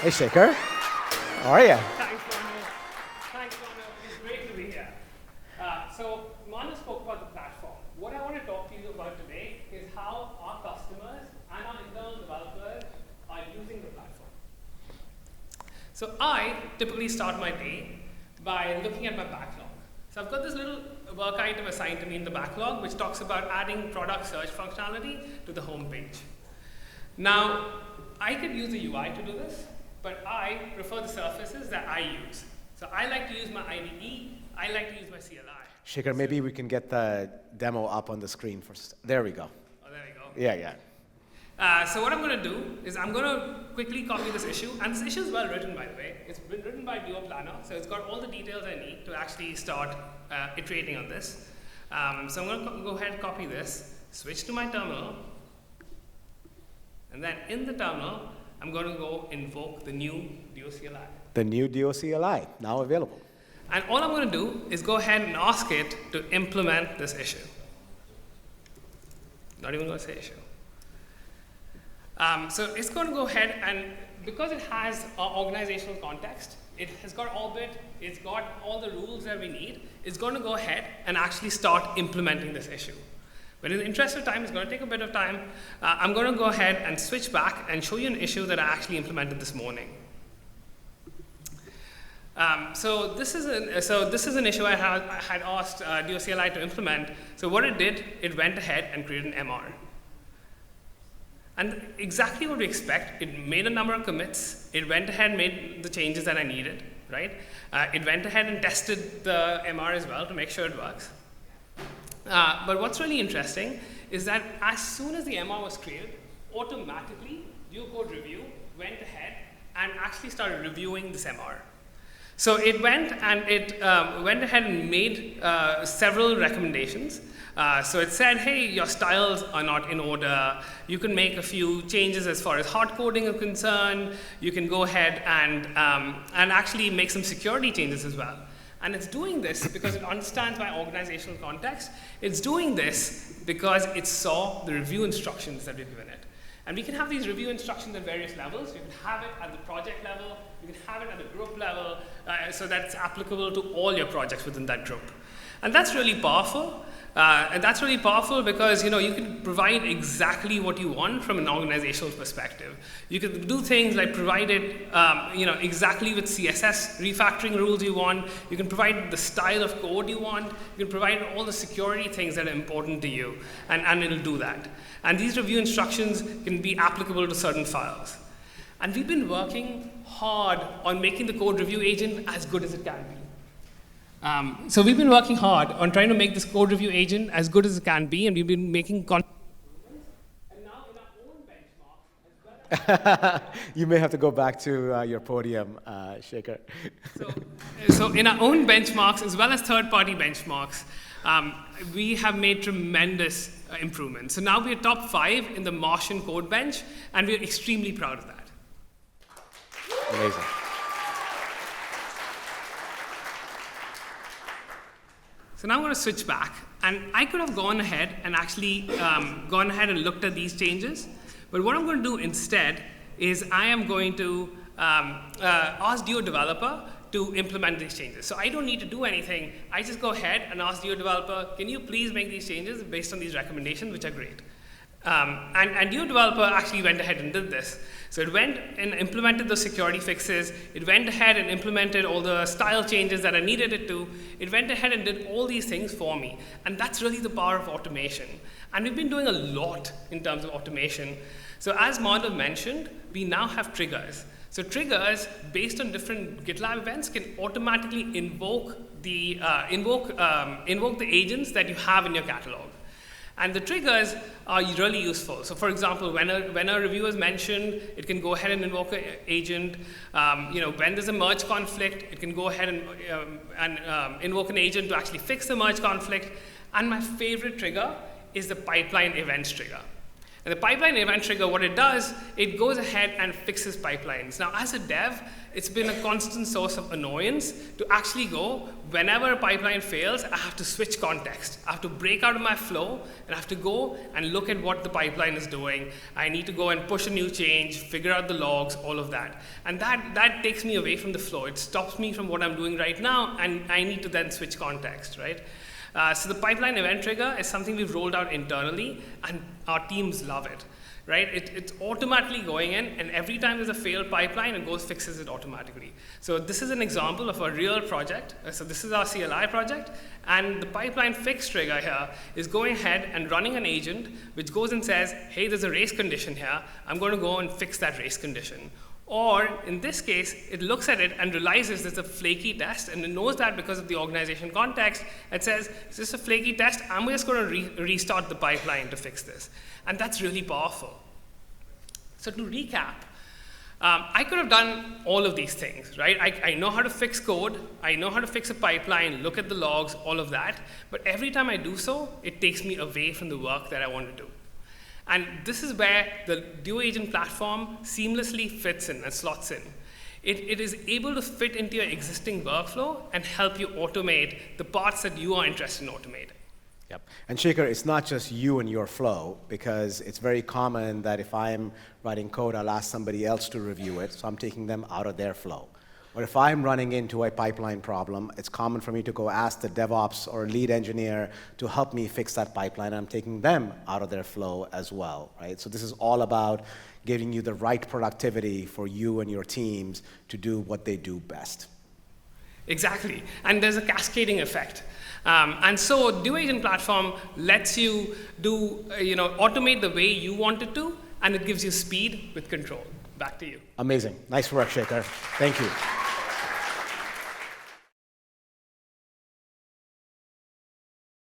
Hey, Shekhar. How are you? Thanks, Manu. Thanks, Manu. It's great to be here. So, Manu spoke about the platform. What I want to talk to you about today is how our customers and our internal developers are using the platform. So, I typically start my day by looking at my backlog. So, I've got this little work item assigned to me in the backlog, which talks about adding product search functionality to the home page. Now, I could use the UI to do this, but I prefer the surfaces that I use. So I like to use my IDE, I like to use my CLI. Shekhar, maybe we can get the demo up on the screen first. There we go. Oh, there we go. Yeah. So what I'm going to do is I'm going to quickly copy this issue, and this issue is well written, by the way. It's been written by Duo Planner, so it's got all the details I need to actually start iterating on this. So I'm going to go ahead and copy this, switch to my terminal, and then in the terminal, I'm going to go invoke the new Duo CLI. The new Duo CLI, now available. And all I'm going to do is go ahead and ask it to implement this issue. Not even going to say issue. So it's going to go ahead and, because it has our organizational context, it has got Orbit, it's got all the rules that we need, it's going to go ahead and actually start implementing this issue. But in the interest of time, it's going to take a bit of time. I'm going to go ahead and switch back and show you an issue that I actually implemented this morning. So this is an issue I had asked Duo CLI to implement. So what it did, it went ahead and created an MR. And exactly what we expect, it made a number of commits. It went ahead and made the changes that I needed, right? It went ahead and tested the MR as well to make sure it works. But what's really interesting is that as soon as the MR was created, automatically Duo Code Review went ahead and actually started reviewing this MR. So it went ahead and made several recommendations. So it said, hey, your styles are not in order. You can make a few changes as far as hard coding is concerned. You can go ahead and actually make some security changes as well. And it's doing this because it understands my organizational context. It's doing this because it saw the review instructions that we've given it. And we can have these review instructions at various levels. You can have it at the project level. You can have it at the group level, so that it's applicable to all your projects within that group. And that's really powerful. And that's really powerful because you can provide exactly what you want from an organizational perspective. You can do things like provide it exactly with CSS refactoring rules you want. You can provide the style of code you want. You can provide all the security things that are important to you, and it'll do that. And these review instructions can be applicable to certain files. And we've been working hard on making the code review agent as good as it can be. So we've been working hard on trying to make this code review agent as good as it can be, and we've been making and now in our own benchmark as well. You may have to go back to your podium, Shekhar. So in our own benchmarks, as well as third-party benchmarks, we have made tremendous improvements. So now we are top 5 in the Martian code bench, and we're extremely proud of that. Amazing. So now I'm going to switch back, and I could have gone ahead and actually gone ahead and looked at these changes, but what I'm going to do instead is I am going to ask Duo Developer to implement these changes. So I don't need to do anything. I just go ahead and ask Duo Developer, can you please make these changes based on these recommendations, which are great. And Duo Developer actually went ahead and did this. So it went and implemented those security fixes. It went ahead and implemented all the style changes that I needed it to. It went ahead and did all these things for me. And that's really the power of automation. And we've been doing a lot in terms of automation. So as Madhav mentioned, we now have triggers. So triggers, based on different GitLab events, can automatically invoke the agents that you have in your catalog. And the triggers are really useful. So for example, when a review is mentioned, it can go ahead and invoke an agent. When there's a merge conflict, it can go ahead and invoke an agent to actually fix the merge conflict. And my favorite trigger is the pipeline events trigger. And the pipeline event trigger, what it does, it goes ahead and fixes pipelines. Now, as a dev, it's been a constant source of annoyance to actually go, whenever a pipeline fails, I have to switch context. I have to break out of my flow, and I have to go and look at what the pipeline is doing. I need to go and push a new change, figure out the logs, all of that. And that takes me away from the flow. It stops me from what I'm doing right now, and I need to then switch context, right? So the pipeline event trigger is something we've rolled out internally, and our teams love it, right? It's automatically going in, and every time there's a failed pipeline, it goes fixes it automatically. So this is an example of a real project. So this is our CLI project, and the pipeline fix trigger here is going ahead and running an agent which goes and says, hey, there's a race condition here. I'm going to go and fix that race condition. Or, in this case, it looks at it and realizes there's a flaky test, and it knows that because of the organization context. It says, is this a flaky test? I'm just going to restart the pipeline to fix this. And that's really powerful. So to recap, I could have done all of these things, right? I know how to fix code. I know how to fix a pipeline, look at the logs, all of that. But every time I do so, it takes me away from the work that I want to do. And this is where the Duo Agent platform seamlessly fits in and slots in. It is able to fit into your existing workflow and help you automate the parts that you are interested in automating. Yep. And Shekhar, it's not just you and your flow, because it's very common that if I'm writing code, I'll ask somebody else to review it, so I'm taking them out of their flow. Or if I'm running into a pipeline problem, it's common for me to go ask the DevOps or lead engineer to help me fix that pipeline. I'm taking them out of their flow as well, right? So this is all about giving you the right productivity for you and your teams to do what they do best. Exactly, and there's a cascading effect. And so Duo Agent platform lets you do, automate the way you want it to, and it gives you speed with control. Back to you. Amazing. Nice work, Shekhar. Thank you.